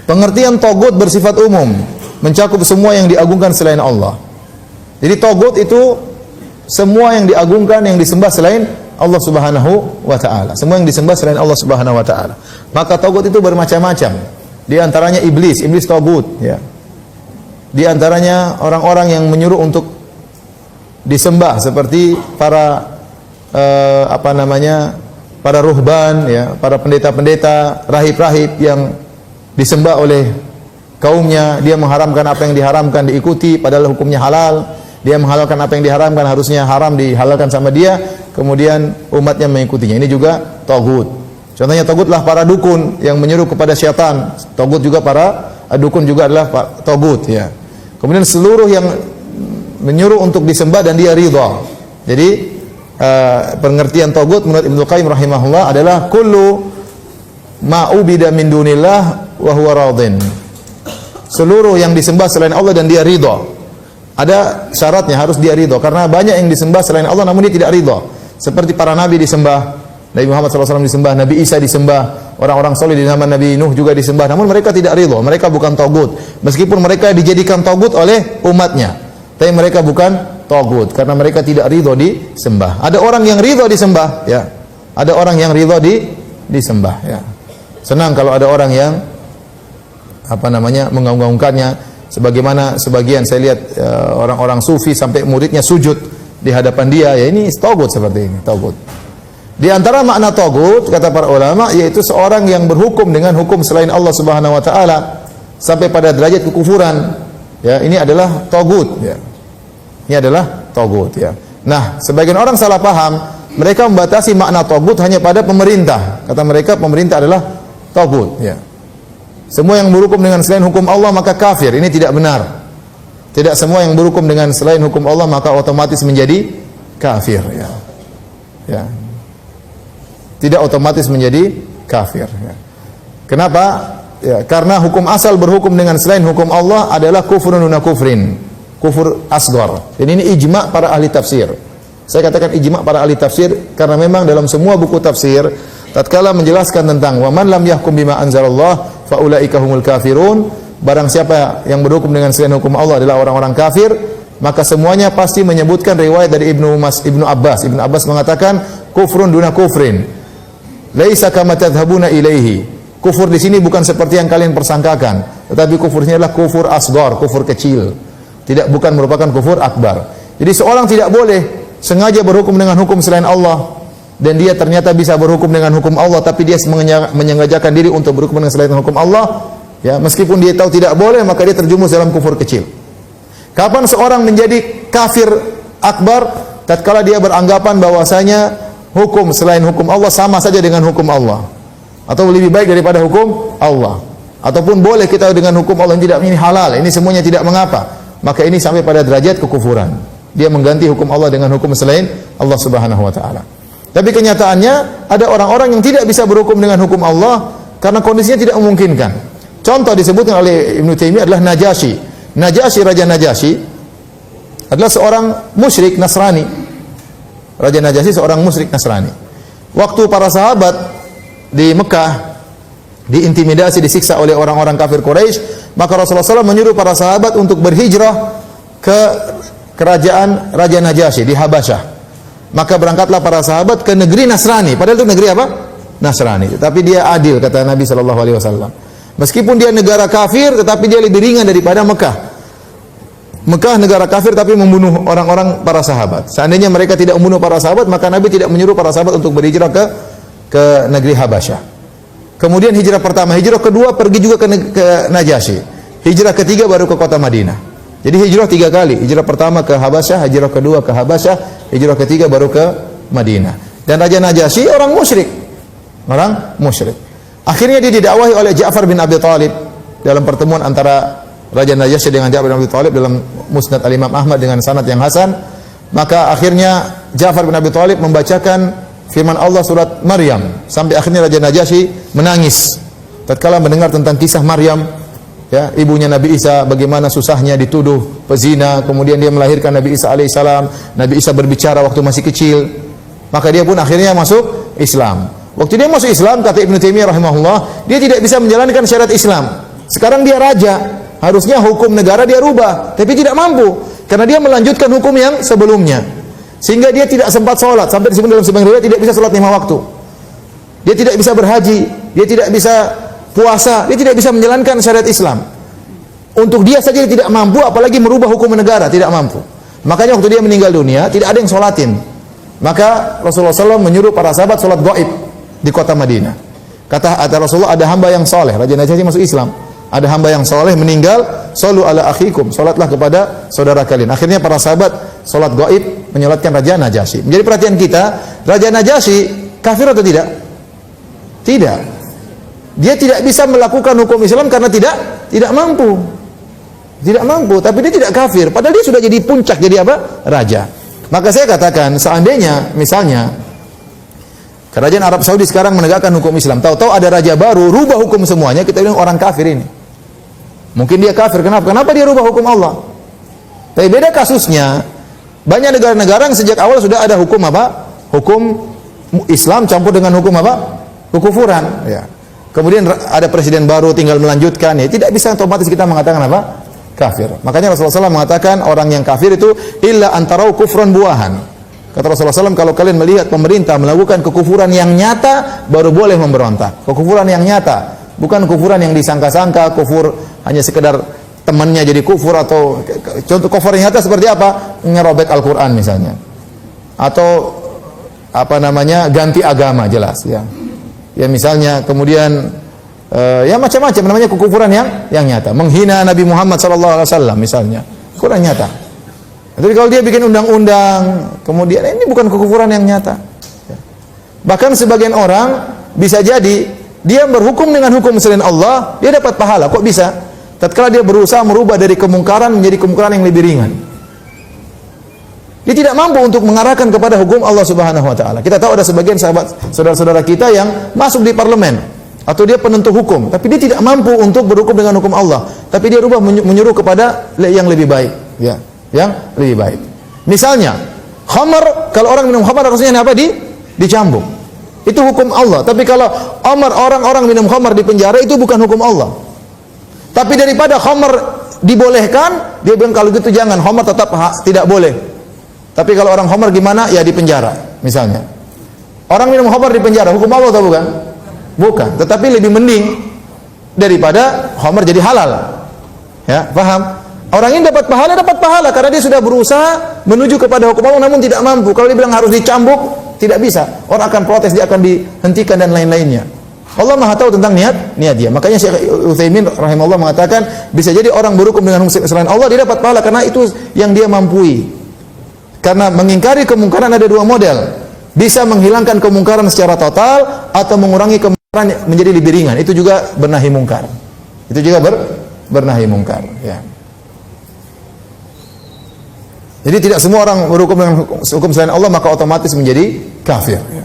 Pengertian togut bersifat umum, mencakup semua yang diagungkan selain Allah. Jadi togut itu semua yang diagungkan, yang disembah selain Allah Subhanahu wa taala. Semua yang disembah selain Allah Subhanahu wa taala. Maka togut itu bermacam-macam. Di antaranya iblis togut, ya. Di antaranya orang-orang yang menyuruh untuk disembah seperti para para ruhban, ya, para pendeta-pendeta, rahib-rahib yang disembah oleh kaumnya. Dia mengharamkan apa yang diharamkan diikuti padahal hukumnya halal. Dia menghalalkan apa yang diharamkan harusnya haram dihalalkan sama dia, kemudian umatnya mengikutinya. Ini juga tagut. Contohnya tagutlah para dukun yang menyuruh kepada syaitan. Tagut juga para dukun juga adalah tagut, ya. Kemudian seluruh yang menyuruh untuk disembah dan dia ridha. Jadi pengertian tagut menurut Ibnu Qayyim rahimahullah adalah kullu ma ubida min dunillah wa huwa radin. Seluruh yang disembah selain Allah dan dia ridha. Ada syaratnya, harus dia ridha, karena banyak yang disembah selain Allah namun dia tidak ridha. Seperti para nabi disembah, Nabi Muhammad SAW disembah, Nabi Isa disembah, orang-orang soleh di zaman Nabi Nuh juga disembah, namun mereka tidak ridha. Mereka bukan tagut, meskipun mereka dijadikan tagut oleh umatnya, tapi mereka bukan tagut karena mereka tidak ridha disembah. Ada orang yang ridha disembah, ya. Ada orang yang ridha disembah, ya. Senang kalau ada orang yang mengagung-agungkannya, sebagaimana sebagian saya lihat orang-orang sufi sampai muridnya sujud di hadapan dia, ya ini tagut seperti ini, tagut. Di antara makna tagut kata para ulama yaitu seorang yang berhukum dengan hukum selain Allah Subhanahu wa taala sampai pada derajat kekufuran, ya, ini adalah tagut, ya. Ini adalah tagut, ya. Nah, sebagian orang salah paham, mereka membatasi makna tagut hanya pada pemerintah. Kata mereka pemerintah adalah tagut, ya. Semua yang berhukum dengan selain hukum Allah maka kafir. Ini tidak benar. Tidak semua yang berhukum dengan selain hukum Allah maka otomatis menjadi kafir, ya. Ya. Tidak otomatis menjadi kafir, ya. Kenapa? Ya, karena hukum asal berhukum dengan selain hukum Allah adalah kufrun duna kufrin, kufur asghar. Dan ini ijma' para ahli tafsir. Saya katakan ijma' para ahli tafsir karena memang dalam semua buku tafsir tatkala menjelaskan tentang wa man lam yahkum bima anzalallah fa ulaika humul kafirun, barang siapa yang berhukum dengan selain hukum Allah adalah orang-orang kafir, maka semuanya pasti menyebutkan riwayat dari Ibnu Abbas. Ibnu Abbas mengatakan kufrun duna kufrin, laisa kama tadhhabuna ilaihi. Kufur di sini bukan seperti yang kalian persangkakan, tetapi kufurnya adalah kufur asghar, kufur kecil. Bukan merupakan kufur akbar. Jadi seorang tidak boleh sengaja berhukum dengan hukum selain Allah dan dia ternyata bisa berhukum dengan hukum Allah tapi dia menyengajakan diri untuk berhukum dengan selain hukum Allah, ya, meskipun dia tahu tidak boleh maka dia terjumus dalam kufur kecil. Kapan seorang menjadi kafir akbar? Tatkala dia beranggapan bahwasanya hukum selain hukum Allah sama saja dengan hukum Allah atau lebih baik daripada hukum Allah, ataupun boleh kita dengan hukum Allah yang tidak, ini halal, ini semuanya tidak mengapa, maka ini sampai pada derajat kekufuran. Dia mengganti hukum Allah dengan hukum selain Allah Subhanahu wa taala. Tapi kenyataannya ada orang-orang yang tidak bisa berhukum dengan hukum Allah karena kondisinya tidak memungkinkan. Contoh disebutkan oleh Ibnu Taimiyah adalah Najasyi. Raja Najasyi adalah seorang musyrik Nasrani. Raja Najasyi seorang musyrik Nasrani. Waktu para sahabat di Mekah diintimidasi, disiksa oleh orang-orang kafir Quraisy, maka Rasulullah SAW menyuruh para sahabat untuk berhijrah ke kerajaan Raja Najasyi di Habasyah. Maka berangkatlah para sahabat ke negeri Nasrani. Padahal itu negeri apa? Nasrani. Tetapi dia adil, kata Nabi SAW. Meskipun dia negara kafir, tetapi dia lebih ringan daripada Mekah. Mekah negara kafir tapi membunuh orang-orang para sahabat. Seandainya mereka tidak membunuh para sahabat, maka Nabi tidak menyuruh para sahabat untuk berhijrah ke negeri Habasyah. Kemudian hijrah pertama, hijrah kedua pergi juga ke Najasyi. Hijrah ketiga baru ke kota Madinah. Jadi hijrah 3 kali. Hijrah pertama ke Habasyah, hijrah kedua ke Habasyah, hijrah ketiga baru ke Madinah. Dan Raja Najasyi orang musyrik. Orang musyrik. Akhirnya dia didakwahi oleh Ja'far bin Abi Thalib dalam pertemuan antara Raja Najasyi dengan Ja'far bin Abi Thalib dalam Musnad Al-Imam Ahmad dengan sanad yang hasan. Maka akhirnya Ja'far bin Abi Thalib membacakan firman Allah surat Maryam sampai akhirnya Raja Najasyi menangis tatkala mendengar tentang kisah Maryam, ya, ibunya Nabi Isa, bagaimana susahnya dituduh pezina, kemudian dia melahirkan Nabi Isa alaihissalam. Nabi Isa berbicara waktu masih kecil, maka dia pun akhirnya masuk Islam. Waktu dia masuk Islam, kata Ibnu Taimiyah rahimahullah, dia tidak bisa menjalankan syariat Islam Sekarang dia raja, harusnya hukum negara dia rubah, tapi tidak mampu karena dia melanjutkan hukum yang sebelumnya. Sehingga dia tidak sempat sholat, sampai disebut dalam sebagian riwayat tidak bisa sholat 5 waktu. Dia tidak bisa berhaji, dia tidak bisa puasa, dia tidak bisa menjalankan syariat Islam. Untuk dia saja dia tidak mampu, apalagi merubah hukum negara, tidak mampu. Makanya waktu dia meninggal dunia, tidak ada yang sholatin. Maka Rasulullah SAW menyuruh para sahabat sholat gaib di kota Madinah. Kata Rasulullah, ada hamba yang soleh, Raja Najasyi masuk Islam. Ada hamba yang soleh meninggal, shollu ala akhikum, sholatlah kepada saudara kalian. Akhirnya para sahabat sholat gaib menyolatkan Raja Najasyi. Menjadi perhatian kita, Raja Najasyi kafir atau tidak? Tidak. Dia tidak bisa melakukan hukum Islam karena tidak mampu. Tidak mampu, tapi dia tidak kafir. Padahal dia sudah jadi puncak, jadi apa? Raja. Maka saya katakan, seandainya misalnya kerajaan Arab Saudi sekarang menegakkan hukum Islam, tahu-tahu ada raja baru, rubah hukum semuanya, kita bilang orang kafir ini. Mungkin dia kafir, kenapa? Kenapa dia rubah hukum Allah? Tapi beda kasusnya, banyak negara-negara yang sejak awal sudah ada hukum apa? Hukum Islam campur dengan hukum apa? Kekufuran. Ya. Kemudian ada presiden baru tinggal melanjutkan, ya tidak bisa otomatis kita mengatakan apa? Kafir. Makanya Rasulullah SAW mengatakan orang yang kafir itu illa antarau kufran buahan. Kata Rasulullah SAW, kalau kalian melihat pemerintah melakukan kekufuran yang nyata, baru boleh memberontak. Kekufuran yang nyata, bukan kekufuran yang disangka-sangka, kufur hanya sekedar temannya jadi kufur, atau contoh kufur yang nyata seperti apa? Ngerobek Al-Quran misalnya, atau apa namanya, ganti agama, jelas ya. Ya misalnya kemudian ya macam-macam namanya kekufuran yang nyata, menghina Nabi Muhammad SAW misalnya, kekufuran nyata. Tapi kalau dia bikin undang-undang, kemudian ini bukan kekufuran yang nyata. Bahkan sebagian orang bisa jadi dia berhukum dengan hukum selain Allah, dia dapat pahala. Kok bisa? Tatkala dia berusaha merubah dari kemungkaran menjadi kemungkaran yang lebih ringan. Dia tidak mampu untuk mengarahkan kepada hukum Allah Subhanahu wa taala. Kita tahu ada sebagian saudara-saudara kita yang masuk di parlemen atau dia penentu hukum, tapi dia tidak mampu untuk berhukum dengan hukum Allah, tapi dia rubah menyuruh kepada yang lebih baik, ya, yang lebih baik. Misalnya, khamar, kalau orang minum khamar harusnya apa? Dicambuk. Itu hukum Allah. Tapi kalau orang-orang minum khamar di penjara, itu bukan hukum Allah. Tapi daripada khamar dibolehkan, dia bilang kalau gitu jangan, khamar tetap tidak boleh. Tapi kalau orang khamar gimana? Ya di penjara, misalnya. Orang minum khamar di penjara, hukum Allah atau bukan? Bukan, tetapi lebih mending daripada khamar jadi halal. Ya, paham? Orang ini dapat pahala karena dia sudah berusaha menuju kepada hukum Allah namun tidak mampu. Kalau dia bilang harus dicambuk, tidak bisa. Orang akan protes, dia akan dihentikan dan lain-lainnya. Allah Maha tahu tentang niat dia. Makanya Syekh Utsaimin rahimahullah mengatakan bisa jadi orang berhukum dengan hukum selain Allah dia dapat pahala karena itu yang dia mampu. Karena mengingkari kemungkaran ada dua model. Bisa menghilangkan kemungkaran secara total atau mengurangi kemungkaran menjadi lebih ringan. Itu juga bernahi mungkar. Itu juga bernahi mungkar, ya. Jadi tidak semua orang berhukum dengan hukum selain Allah maka otomatis menjadi kafir. Ya.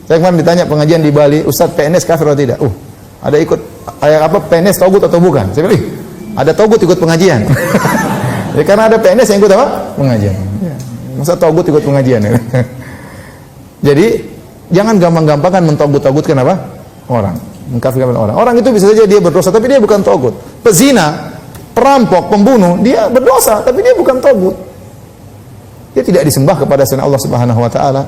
Saya kemarin ditanya pengajian di Bali, Ustaz PNS kafir atau tidak? Ada ikut PNS togut atau bukan? Saya bilang, ada togut ikut pengajian. Ya, karena ada PNS yang ikut apa? Pengajian. Ya. Masa togut ikut pengajian? Ya. Jadi jangan gampang-gampangkan mentogut-togutkan apa? Orang, mengkafirkan orang. Orang itu bisa saja dia berdosa tapi dia bukan togut. Pezina, perampok, pembunuh, dia berdosa tapi dia bukan togut. Dia tidak disembah kepada selain Allah Subhanahu wa taala.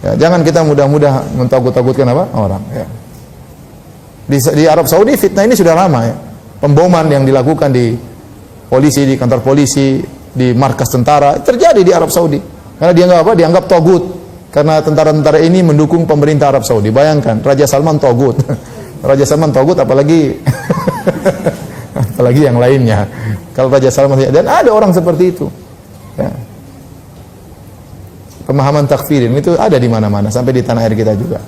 Ya, jangan kita mudah-mudah mentogut-togutkan apa? Orang, ya. Di Arab Saudi fitnah ini sudah lama, ya. Pemboman yang dilakukan di polisi, di kantor polisi, di markas tentara terjadi di Arab Saudi. Karena dianggap apa? Dianggap togut. Karena tentara-tentara ini mendukung pemerintah Arab Saudi. Bayangkan, Raja Salman togut. Raja Salman togut apalagi apalagi yang lainnya. Kalau Raja Salman, dan ada orang seperti itu. Ya. Pemahaman takfirin itu ada di mana-mana sampai di tanah air kita juga.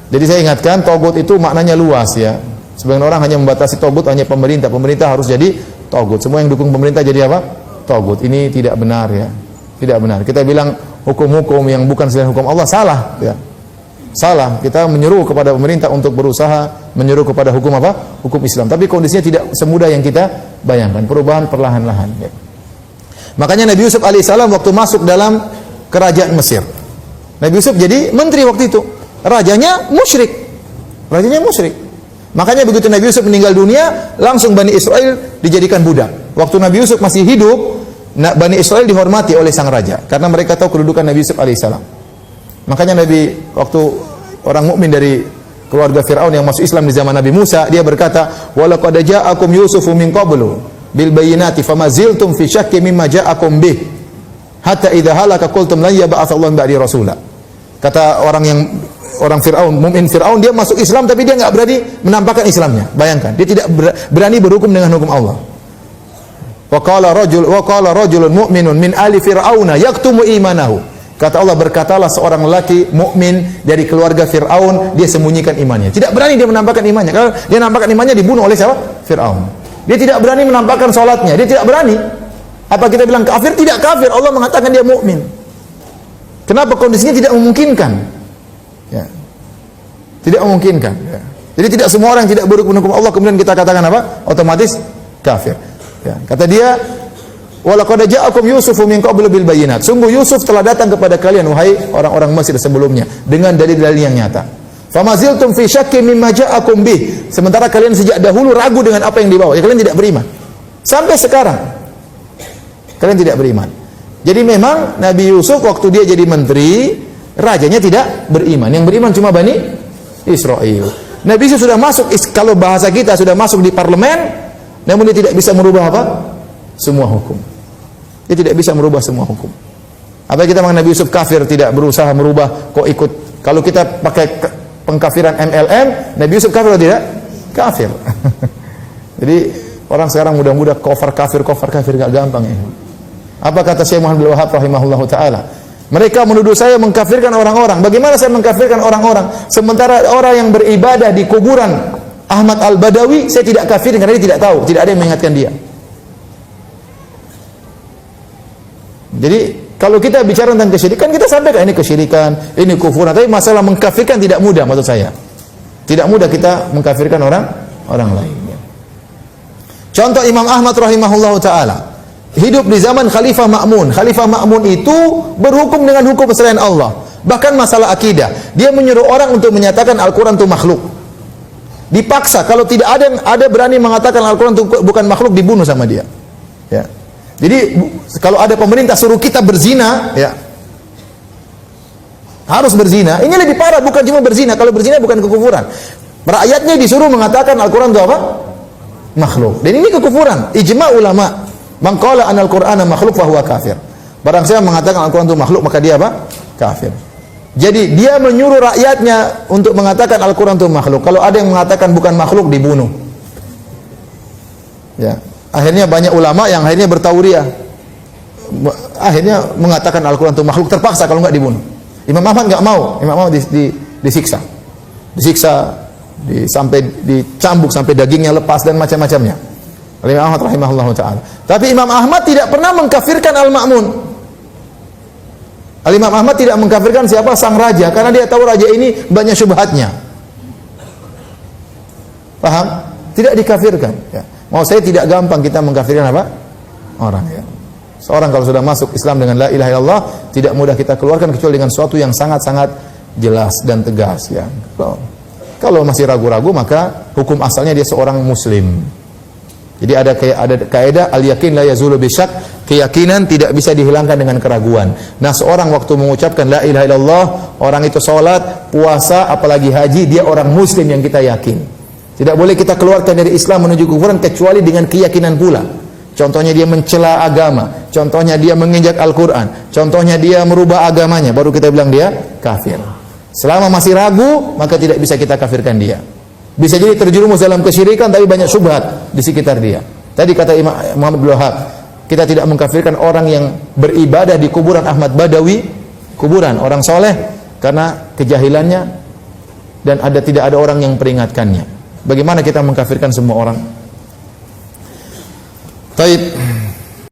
Jadi saya ingatkan togut itu maknanya luas, ya. Sebagian orang hanya membatasi togut hanya pemerintah. Pemerintah harus jadi togut. Semua yang dukung pemerintah jadi apa? Togut. Ini tidak benar, ya. Tidak benar. Kita bilang hukum-hukum yang bukan selain hukum Allah salah, ya. Salah. Kita menyuruh kepada pemerintah untuk berusaha menyuruh kepada hukum apa? Hukum Islam. Tapi kondisinya tidak semudah yang kita bayangkan. Perubahan perlahan-lahan, ya. Makanya Nabi Yusuf alaihissalam waktu masuk dalam kerajaan Mesir, Nabi Yusuf jadi menteri waktu itu. Rajanya musyrik. Makanya begitu Nabi Yusuf meninggal dunia, langsung Bani Israel dijadikan budak. Waktu Nabi Yusuf masih hidup, Bani Israel dihormati oleh sang raja karena mereka tahu kedudukan Nabi Yusuf alaihissalam. Makanya Nabi waktu orang mukmin dari keluarga Fir'aun yang masuk Islam di zaman Nabi Musa, dia berkata, "Wa laqad ja'akum Yusufu min qablu bil bayyinati fama ziltum fi syakki mimma ja'akum bih hatta idza halaka qultum lan yab'atsallahu ba'di rasula." Kata orang Fir'aun, mukmin Fir'aun, dia masuk Islam tapi dia enggak berani menampakkan Islamnya. Bayangkan, dia tidak berani berhukum dengan hukum Allah. Wa qala rajulun mu'minun min ali fir'auna yaktumu imanahu. Kata Allah, berkatalah seorang lelaki mukmin dari keluarga Fir'aun, dia sembunyikan imannya. Tidak berani dia menampakkan imannya. Kalau dia nampakkan imannya dibunuh oleh siapa? Fir'aun. Dia tidak berani menampakkan salatnya. Dia tidak berani. Apa kita bilang kafir? Tidak kafir. Allah mengatakan dia mukmin. Kenapa? Kondisinya tidak memungkinkan. Ya. Tidak memungkinkan. Ya. Jadi tidak semua orang yang tidak berhukum Allah kemudian kita katakan apa? Otomatis kafir. Ya. Kata dia, "Walaqad ja'akum Yusufu min qablu bil bayyinat." Sungguh Yusuf telah datang kepada kalian wahai orang-orang Mesir sebelumnya dengan dalil-dalil yang nyata. Famaziltum fi syakki mimma ja'akum bih. Sementara kalian sejak dahulu ragu dengan apa yang dibawa. Ya, kalian tidak beriman. Sampai sekarang kalian tidak beriman. Jadi memang Nabi Yusuf waktu dia jadi menteri, rajanya tidak beriman. Yang beriman cuma Bani Israel. Nabi Yusuf sudah masuk, kalau bahasa kita sudah masuk di parlemen, namun dia tidak bisa merubah apa? Semua hukum. Dia tidak bisa merubah semua hukum. Apa kita mengenai Nabi Yusuf kafir, tidak berusaha merubah, kok ikut. Kalau kita pakai pengkafiran MLM, Nabi Yusuf kafir atau tidak? Kafir. Jadi orang sekarang mudah-mudah kafir gak gampang ya. Apa kata Syekh Muhammad bin Wahab rahimahullahu taala? Mereka menuduh saya mengkafirkan orang-orang. Bagaimana saya mengkafirkan orang-orang? Sementara orang yang beribadah di kuburan Ahmad Al-Badawi, saya tidak kafir karena dia tidak tahu, tidak ada yang mengingatkan dia. Jadi kalau kita bicara tentang kesyirikan, kita sampaikan ini kesyirikan, ini kufuran. Tapi masalah mengkafirkan tidak mudah maksud saya. Tidak mudah kita mengkafirkan orang lain. Contoh Imam Ahmad rahimahullahu taala hidup di zaman Khalifah Ma'mun. Khalifah Ma'mun itu berhukum dengan hukum selain Allah. Bahkan masalah akidah, dia menyuruh orang untuk menyatakan Al-Quran itu makhluk. Dipaksa, kalau tidak ada berani mengatakan Al-Quran itu bukan makhluk, dibunuh sama dia. Ya. Jadi kalau ada pemerintah suruh kita berzina, ya harus berzina. Ini lebih parah, bukan cuma berzina. Kalau berzina bukan kekufuran. Rakyatnya disuruh mengatakan Al-Quran itu apa? Makhluk. Dan ini kekufuran. Ijma' ulama. Man qala anal Qur'ana makhluk fa huwa kafir. Barang siapa mengatakan Al-Quran itu makhluk, maka dia apa? Kafir. Jadi dia menyuruh rakyatnya untuk mengatakan Al-Quran itu makhluk. Kalau ada yang mengatakan bukan makhluk, dibunuh. Ya. Akhirnya banyak ulama yang akhirnya bertauriah. Akhirnya mengatakan Al-Quran itu makhluk, terpaksa, kalau enggak dibunuh. Imam Ahmad enggak mau. Imam Ahmad disiksa. Sampai dicambuk sampai dagingnya lepas dan macam-macamnya. Imam Ahmad rahimahullahu taala. Tapi Imam Ahmad tidak pernah mengkafirkan Al-Ma'mun. Imam Ahmad tidak mengkafirkan siapa? Sang raja, karena dia tahu raja ini banyak syubhatnya. Paham? Tidak dikafirkan. Ya. Mau saya tidak gampang kita mengkafirkan apa? Orang. Ya. Seorang kalau sudah masuk Islam dengan la ilaha illallah, tidak mudah kita keluarkan kecuali dengan sesuatu yang sangat-sangat jelas dan tegas. Ya. Kalau masih ragu-ragu, maka hukum asalnya dia seorang Muslim. Jadi ada kaidah al-yakin la yazulu bisyak, keyakinan tidak bisa dihilangkan dengan keraguan. Nah, seorang waktu mengucapkan la ilaha illallah, orang itu salat, puasa, apalagi haji, dia orang muslim yang kita yakin. Tidak boleh kita keluarkan dari Islam menuju kufuran kecuali dengan keyakinan pula. Contohnya dia mencela agama, contohnya dia menginjak Al-Qur'an, contohnya dia merubah agamanya, baru kita bilang dia kafir. Selama masih ragu, maka tidak bisa kita kafirkan dia. Bisa jadi terjerumus dalam kesyirikan tapi banyak syubhat di sekitar dia. Tadi kata Imam Muhammad bin Wahab, kita tidak mengkafirkan orang yang beribadah di kuburan Ahmad Badawi, kuburan orang soleh, karena kejahilannya dan tidak ada orang yang peringatkannya. Bagaimana kita mengkafirkan semua orang? Taib.